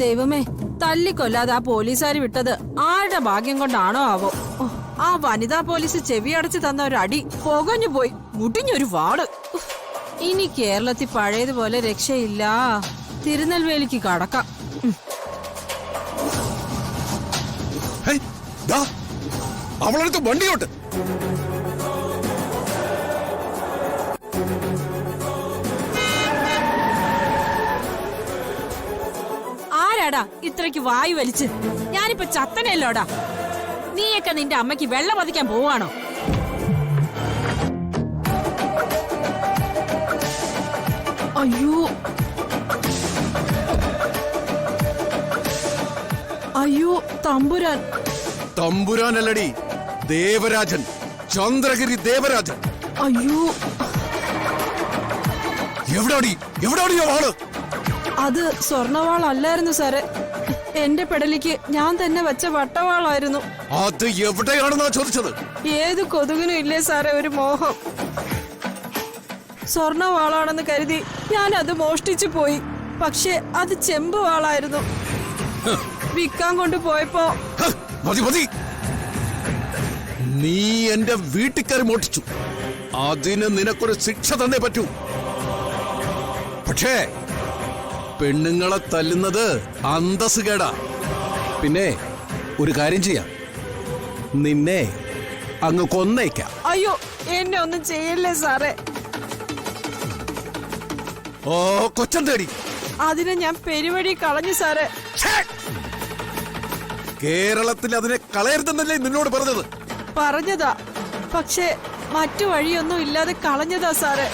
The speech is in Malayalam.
ദൈവമേ, തല്ലിക്കൊല്ലാതെ ആ പോലീസുകാർ വിട്ടത് ആരുടെ ഭാഗ്യം കൊണ്ടാണോ ആവോ. ആ വനിതാ പോലീസ് ചെവി അടച്ചു തന്ന ഒരടി പുകഞ്ഞു പോയി, മുടിഞ്ഞൊരു വാള്. ഇനി കേരളത്തിൽ പഴയതുപോലെ രക്ഷയില്ല. തിരുനെൽവേലിക്ക് കടക്കാം. അവളടുത്ത് വണ്ടിയോട്ട്. ആരാടാ ഇത്രയ്ക്ക് വായു വലിച്ച്? ഞാനിപ്പോ ചത്തനല്ലോടാ. നീയൊക്കെ നിന്റെ അമ്മയ്ക്ക് വെള്ളം പതിക്കാൻ പോവാണോ? അയ്യോ അയ്യോ, തമ്പുരാൻ. തമ്പുരാനല്ലടി, ദേവരാജൻ, ചന്ദ്രഗിരി ദേവരാജൻ. അയ്യോ, എവിടാടി ആള്? അത് സ്വർണവാളല്ലായിരുന്നു സാറേ. എന്റെ പെടലിക്ക് ഞാൻ തന്നെ വെച്ച വട്ടവാളായിരുന്നു. അത് എവിടെയാണെന്നാ ചോദിച്ചത്? ഏത് കൊതുകിനും ഇല്ലേ സാറേ ഒരു മോഹം. സ്വർണവാളാണെന്ന് കരുതി ഞാൻ അത് മോഷ്ടിച്ചു പോയി. പക്ഷെ അത് ചെമ്പ് വാളായിരുന്നു. വിൽക്കാൻ കൊണ്ടുപോയപ്പോ മതി. നീ എന്റെ വീട്ടിൽ കയറി മോഷ്ടിച്ചു. അതിന് നിനക്കൊരു ശിക്ഷ തന്നേ പറ്റൂ. പക്ഷേ പെണ്ണുങ്ങളെ തല്ലുന്നത് അന്തസ് കേടാ. പിന്നെ ഒരു കാര്യം ചെയ്യാം, നിന്നെ അങ്ങ് കൊന്നേക്കാം. അയ്യോ, എന്നെ ഒന്നും ചെയ്യല്ലേ സാറേ. ഓ കൊച്ചൻ തേടി. അതിനെ ഞാൻ പെരുവഴി കളഞ്ഞു സാറേ. കേരളത്തിൽ അതിനെ കളയരുതെന്നല്ലേ നിന്നോട് പറഞ്ഞത്? പറഞ്ഞതാ, പക്ഷെ മറ്റു വഴിയൊന്നും ഇല്ലാതെ കളഞ്ഞതാ സാറേ.